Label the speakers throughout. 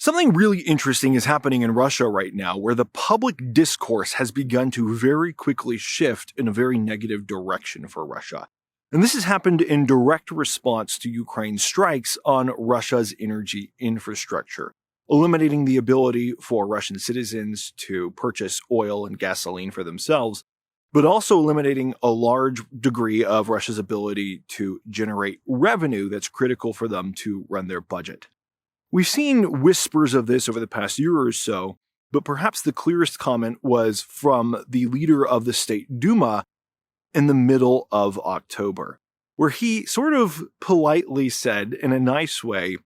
Speaker 1: Something really interesting is happening in Russia right now, where the public discourse has begun to very quickly shift in a very negative direction for Russia. And this has happened in direct response to Ukraine's strikes on Russia's energy infrastructure, eliminating the ability for Russian citizens to purchase oil and gasoline for themselves, but also eliminating a large degree of Russia's ability to generate revenue that's critical for them to run their budget. We've seen whispers of this over the past year or so, but perhaps the clearest comment was from the leader of the State Duma in the middle of October, where he sort of politely said, in a nice way,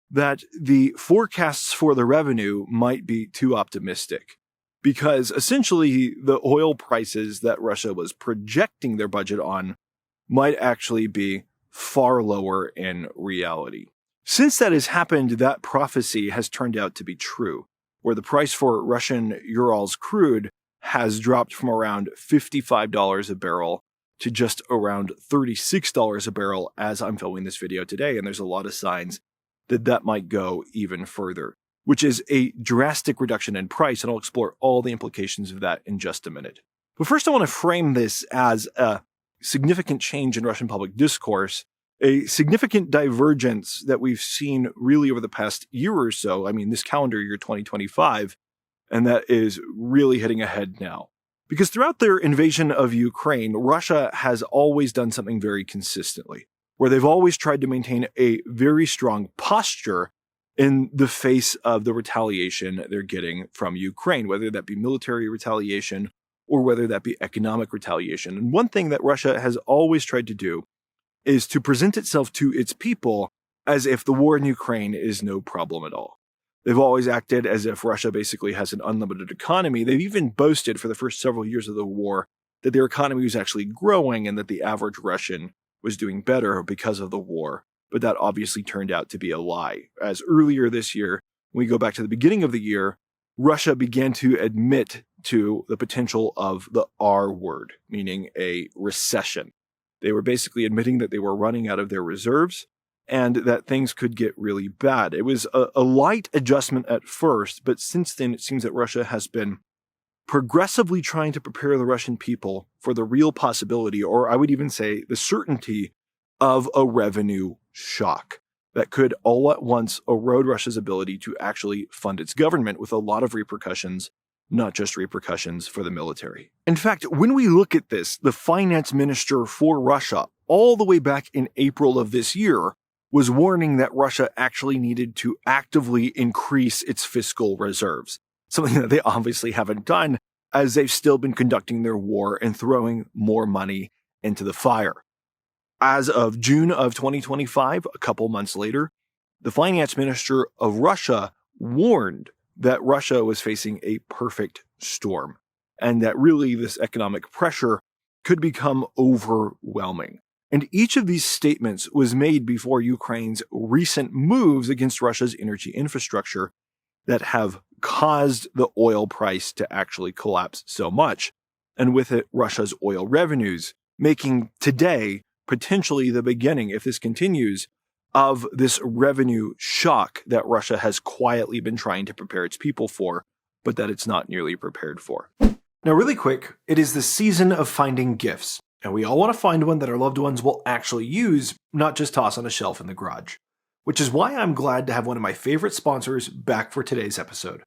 Speaker 1: that the forecasts for the revenue might be too optimistic, because essentially the oil prices that Russia was projecting their budget on might actually be far lower in reality. Since that has happened, that prophecy has turned out to be true, where the price for Russian Urals crude has dropped from around $55 a barrel to just around $36 a barrel as I'm filming this video today, and there's a lot of signs that that might go even further, which is a drastic reduction in price, and I'll explore all the implications of that in just a minute. But first I want to frame this as a significant change in Russian public discourse, a significant divergence that we've seen really over the past year or so, this calendar year 2025, and that is really hitting ahead now. Because throughout their invasion of Ukraine, Russia has always done something very consistently, where they've always tried to maintain a very strong posture in the face of the retaliation they're getting from Ukraine, whether that be military retaliation or whether that be economic retaliation. And one thing that Russia has always tried to do is to present itself to its people as if the war in Ukraine is no problem at all. They've always acted as if Russia basically has an unlimited economy. They've even boasted for the first several years of the war that their economy was actually growing and that the average Russian was doing better because of the war. But that obviously turned out to be a lie. As earlier this year, when we go back to the beginning of the year, Russia began to admit to the potential of the R word, meaning a recession. They were basically admitting that they were running out of their reserves and that things could get really bad. It was a light adjustment at first, but since then it seems that Russia has been progressively trying to prepare the Russian people for the real possibility, or I would even say the certainty, of a revenue shock that could all at once erode Russia's ability to actually fund its government, with a lot of repercussions, not just repercussions for the military. In fact, when we look at this, the finance minister for Russia, all the way back in April of this year, was warning that Russia actually needed to actively increase its fiscal reserves, something that they obviously haven't done, as they've still been conducting their war and throwing more money into the fire. As of June of 2025, a couple months later, the finance minister of Russia warned that Russia was facing a perfect storm, and that really this economic pressure could become overwhelming. And each of these statements was made before Ukraine's recent moves against Russia's energy infrastructure that have caused the oil price to actually collapse so much, and with it, Russia's oil revenues, making today potentially the beginning, if this continues, of this revenue shock that Russia has quietly been trying to prepare its people for, but that it's not nearly prepared for. Now, really quick, it is the season of finding gifts, and we all want to find one that our loved ones will actually use, not just toss on a shelf in the garage. Which is why I'm glad to have one of my favorite sponsors back for today's episode,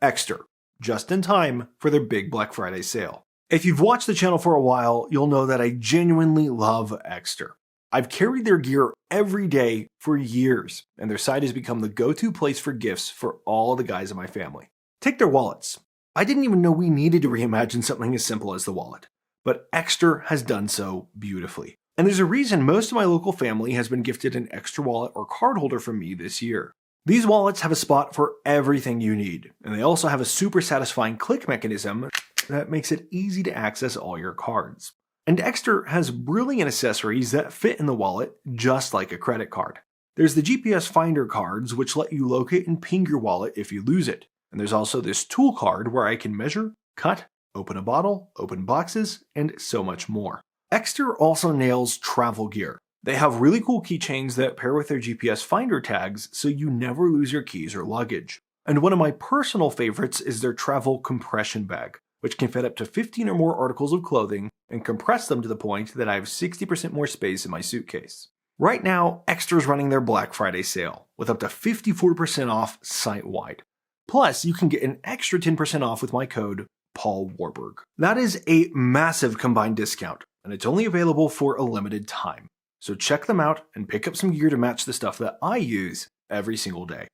Speaker 1: Exter, just in time for their big Black Friday sale. If you've watched the channel for a while, you'll know that I genuinely love Exter. I've carried their gear every day for years, and their site has become the go-to place for gifts for all the guys in my family. Take their wallets. I didn't even know we needed to reimagine something as simple as the wallet, but Exter has done so beautifully. And there's a reason most of my local family has been gifted an Exter wallet or card holder from me this year. These wallets have a spot for everything you need, and they also have a super satisfying click mechanism that makes it easy to access all your cards. And Exter has brilliant accessories that fit in the wallet just like a credit card. There's the GPS Finder cards, which let you locate and ping your wallet if you lose it. And there's also this tool card where I can measure, cut, open a bottle, open boxes, and so much more. Exter also nails travel gear. They have really cool keychains that pair with their GPS finder tags so you never lose your keys or luggage. And one of my personal favorites is their travel compression bag, which can fit up to 15 or more articles of clothing and compress them to the point that I have 60% more space in my suitcase. Right now, Extra is running their Black Friday sale with up to 54% off site-wide. Plus, you can get an extra 10% off with my code Paul Warburg. That is a massive combined discount, and it's only available for a limited time. So check them out and pick up some gear to match the stuff that I use every single day.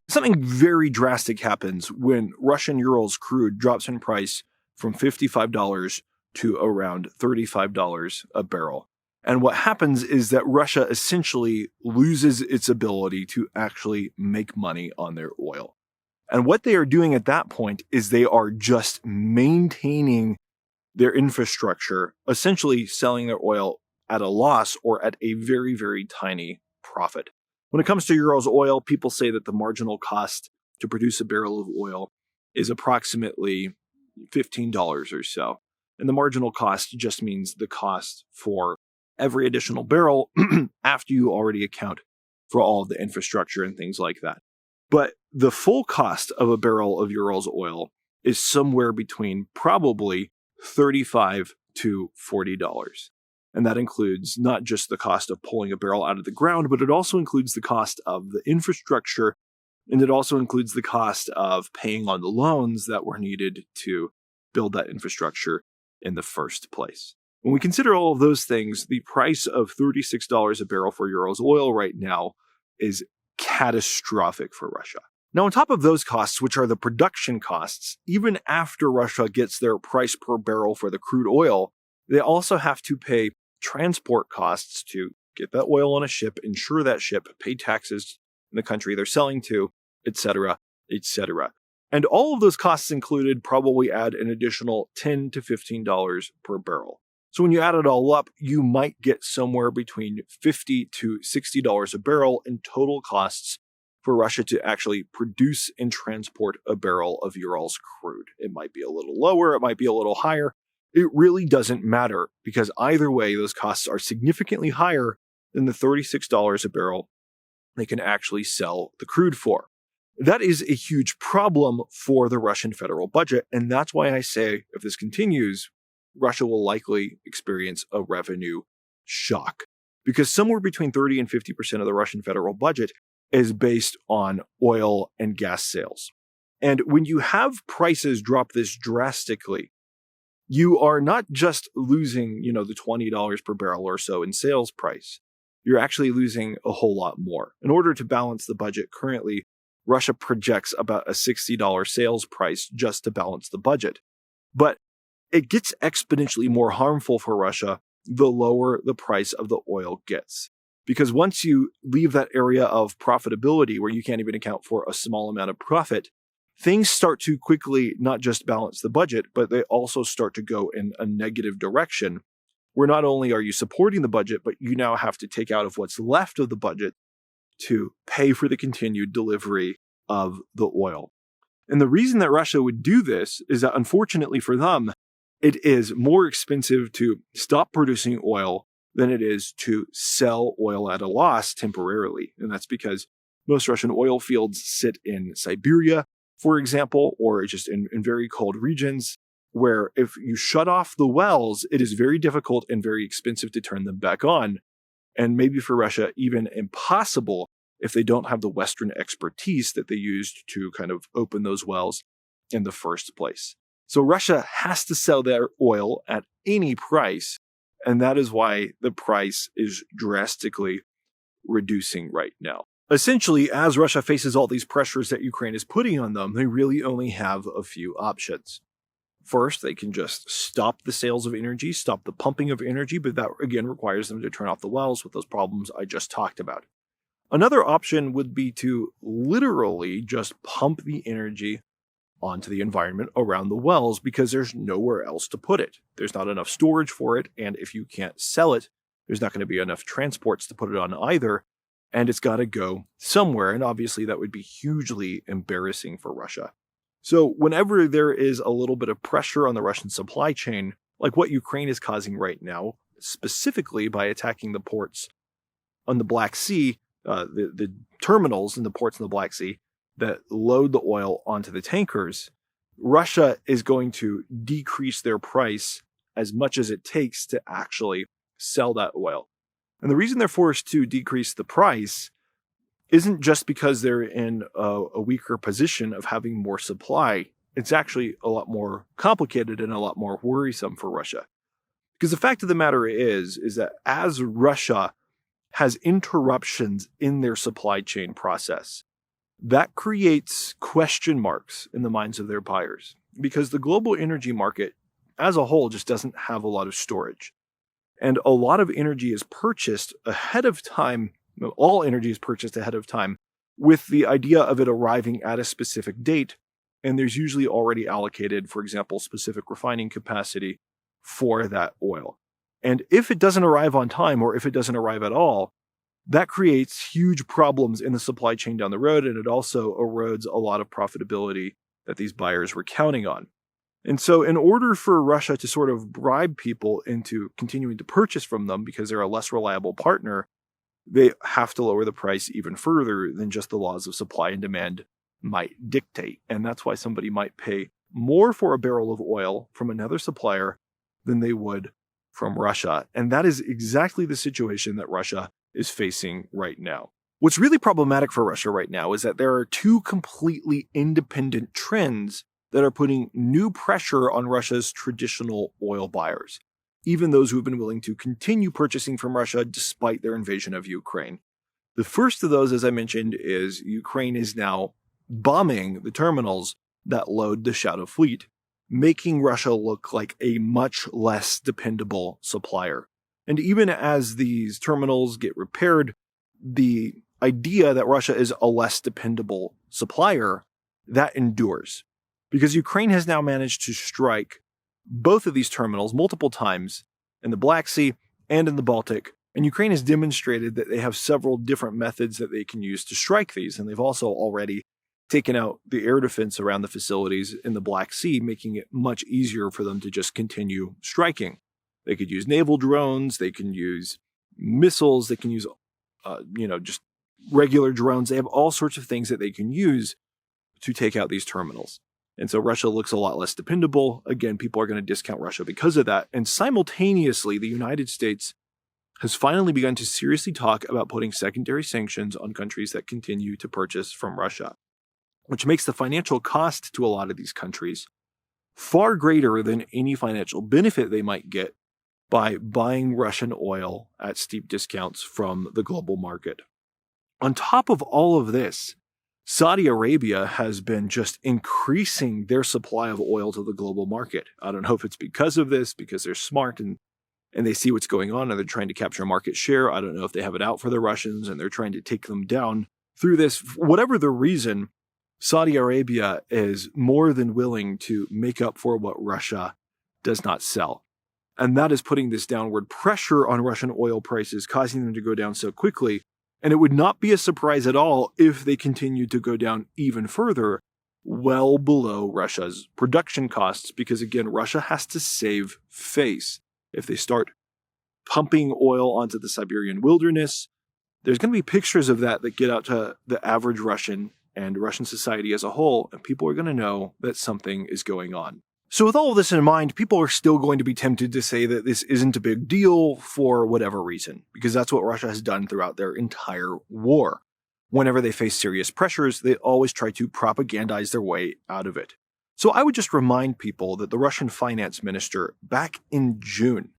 Speaker 1: Something very drastic happens when Russian Urals crude drops in price from $55 to around $35 a barrel. And what happens is that Russia essentially loses its ability to actually make money on their oil. And what they are doing at that point is they are just maintaining their infrastructure, essentially selling their oil at a loss or at a very, very tiny profit. When it comes to Urals oil, people say that the marginal cost to produce a barrel of oil is approximately $15 or so. And the marginal cost just means the cost for every additional barrel after you already account for all of the infrastructure and things like that. But the full cost of a barrel of Urals oil is somewhere between probably $35 to $40. And that includes not just the cost of pulling a barrel out of the ground, but it also includes the cost of the infrastructure, and it also includes the cost of paying on the loans that were needed to build that infrastructure in the first place. When we consider all of those things, the price of $36 a barrel for Urals oil right now is catastrophic for Russia. Now, on top of those costs, which are the production costs, even after Russia gets their price per barrel for the crude oil, they also have to pay transport costs to get that oil on a ship, insure that ship, pay taxes in the country they're selling to, etc., etc. And all of those costs included probably add an additional $10 to $15 per barrel. So when you add it all up, you might get somewhere between $50 to $60 a barrel in total costs for Russia to actually produce and transport a barrel of Urals crude. It might be a little lower, it might be a little higher. It really doesn't matter, because either way, those costs are significantly higher than the $36 a barrel they can actually sell the crude for. That is a huge problem for the Russian federal budget, and that's why I say if this continues, Russia will likely experience a revenue shock, because somewhere between 30 and 50% of the Russian federal budget is based on oil and gas sales. And when you have prices drop this drastically, you are not just losing, the $20 per barrel or so in sales price. You're actually losing a whole lot more. In order to balance the budget currently, Russia projects about a $60 sales price just to balance the budget. But it gets exponentially more harmful for Russia the lower the price of the oil gets. Because once you leave that area of profitability where you can't even account for a small amount of profit, things start to quickly not just balance the budget, but they also start to go in a negative direction, where not only are you supporting the budget, but you now have to take out of what's left of the budget to pay for the continued delivery of the oil. And the reason that Russia would do this is that, unfortunately for them, it is more expensive to stop producing oil than it is to sell oil at a loss temporarily. And that's because most Russian oil fields sit in Siberia, for example, or just in very cold regions, where if you shut off the wells, it is very difficult and very expensive to turn them back on. And maybe for Russia, even impossible if they don't have the Western expertise that they used to kind of open those wells in the first place. So Russia has to sell their oil at any price, and that is why the price is drastically reducing right now. Essentially, as Russia faces all these pressures that Ukraine is putting on them, they really only have a few options. First, they can just stop the sales of energy, stop the pumping of energy, but that again requires them to turn off the wells with those problems I just talked about. Another option would be to literally just pump the energy onto the environment around the wells, because there's nowhere else to put it. There's not enough storage for it, and if you can't sell it, there's not going to be enough transports to put it on either, and it's got to go somewhere, and obviously that would be hugely embarrassing for Russia. So whenever there is a little bit of pressure on the Russian supply chain, like what Ukraine is causing right now, specifically by attacking the ports on the Black Sea, the terminals in the ports in the Black Sea that load the oil onto the tankers, Russia is going to decrease their price as much as it takes to actually sell that oil. And the reason they're forced to decrease the price isn't just because they're in a weaker position of having more supply. It's actually a lot more complicated and a lot more worrisome for Russia. Because the fact of the matter is that as Russia has interruptions in their supply chain process, that creates question marks in the minds of their buyers. Because the global energy market as a whole just doesn't have a lot of storage. And a lot of energy is purchased ahead of time. All energy is purchased ahead of time with the idea of it arriving at a specific date. And there's usually already allocated, for example, specific refining capacity for that oil. And if it doesn't arrive on time, or if it doesn't arrive at all, that creates huge problems in the supply chain down the road. And it also erodes a lot of profitability that these buyers were counting on. And so in order for Russia to sort of bribe people into continuing to purchase from them because they're a less reliable partner, they have to lower the price even further than just the laws of supply and demand might dictate. And that's why somebody might pay more for a barrel of oil from another supplier than they would from Russia. And that is exactly the situation that Russia is facing right now. What's really problematic for Russia right now is that there are two completely independent trends that are putting new pressure on Russia's traditional oil buyers, even those who have been willing to continue purchasing from Russia despite their invasion of Ukraine. The first of those, as I mentioned, is Ukraine is now bombing the terminals that load the Shadow Fleet, making Russia look like a much less dependable supplier. And even as these terminals get repaired, the idea that Russia is a less dependable supplier, that endures. Because Ukraine has now managed to strike both of these terminals multiple times in the Black Sea and in the Baltic. And Ukraine has demonstrated that they have several different methods that they can use to strike these. And they've also already taken out the air defense around the facilities in the Black Sea, making it much easier for them to just continue striking. They could use naval drones, they can use missiles, they can use, just regular drones. They have all sorts of things that they can use to take out these terminals. And so Russia looks a lot less dependable. Again, people are going to discount Russia because of that. And simultaneously, the United States has finally begun to seriously talk about putting secondary sanctions on countries that continue to purchase from Russia, which makes the financial cost to a lot of these countries far greater than any financial benefit they might get by buying Russian oil at steep discounts from the global market. On top of all of this, Saudi Arabia has been just increasing their supply of oil to the global market. I don't know if it's because of this, because they're smart and they see what's going on and they're trying to capture market share. I don't know if they have it out for the Russians and they're trying to take them down through this. Whatever the reason, Saudi Arabia is more than willing to make up for what Russia does not sell. And that is putting this downward pressure on Russian oil prices, causing them to go down so quickly. And it would not be a surprise at all if they continued to go down even further, well below Russia's production costs, because again, Russia has to save face. If they start pumping oil onto the Siberian wilderness, there's going to be pictures of that get out to the average Russian and Russian society as a whole, and people are going to know that something is going on. So with all of this in mind, people are still going to be tempted to say that this isn't a big deal for whatever reason, because that's what Russia has done throughout their entire war. Whenever they face serious pressures, they always try to propagandize their way out of it. So I would just remind people that the Russian finance minister back in June,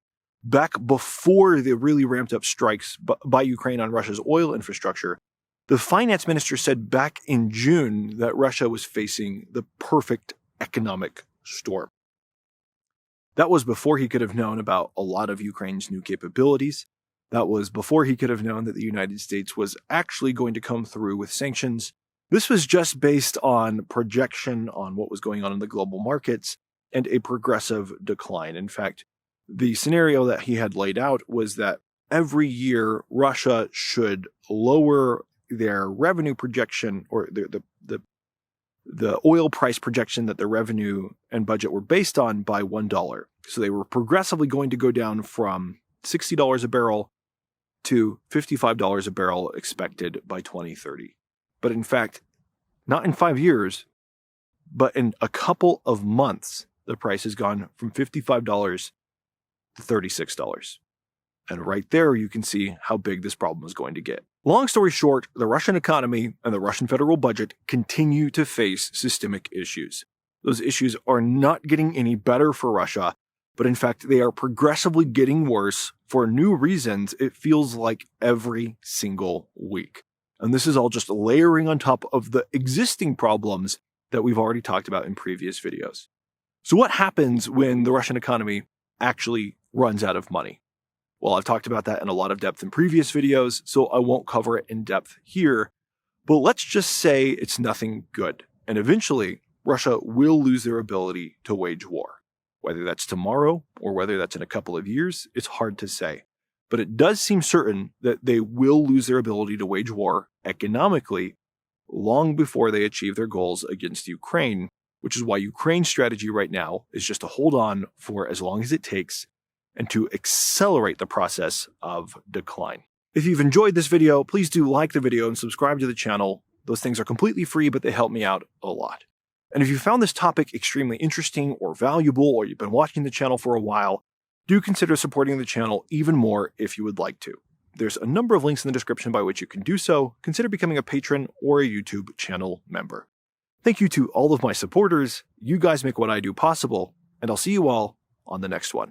Speaker 1: back before the really ramped up strikes by Ukraine on Russia's oil infrastructure, the finance minister said back in June that Russia was facing the perfect economic storm. That was before he could have known about a lot of Ukraine's new capabilities. That was before he could have known that the United States was actually going to come through with sanctions. This was just based on projection on what was going on in the global markets and a progressive decline. In fact, the scenario that he had laid out was that every year Russia should lower their revenue projection, or the oil price projection that their revenue and budget were based on, by $1. So they were progressively going to go down from $60 a barrel to $55 a barrel expected by 2030. But in fact, not in 5 years, but in a couple of months, the price has gone from $55 to $36. And right there, you can see how big this problem is going to get. Long story short, the Russian economy and the Russian federal budget continue to face systemic issues. Those issues are not getting any better for Russia, but in fact, they are progressively getting worse for new reasons, it feels like every single week. And this is all just layering on top of the existing problems that we've already talked about in previous videos. So what happens when the Russian economy actually runs out of money? Well, I've talked about that in a lot of depth in previous videos, so I won't cover it in depth here. But let's just say it's nothing good, and eventually Russia will lose their ability to wage war. Whether that's tomorrow or whether that's in a couple of years, it's hard to say. But it does seem certain that they will lose their ability to wage war economically long before they achieve their goals against Ukraine, which is why Ukraine's strategy right now is just to hold on for as long as it takes and to accelerate the process of decline. If you've enjoyed this video, please do like the video and subscribe to the channel. Those things are completely free, but they help me out a lot. And if you found this topic extremely interesting or valuable, or you've been watching the channel for a while, do consider supporting the channel even more if you would like to. There's a number of links in the description by which you can do so. Consider becoming a patron or a YouTube channel member. Thank you to all of my supporters. You guys make what I do possible, and I'll see you all on the next one.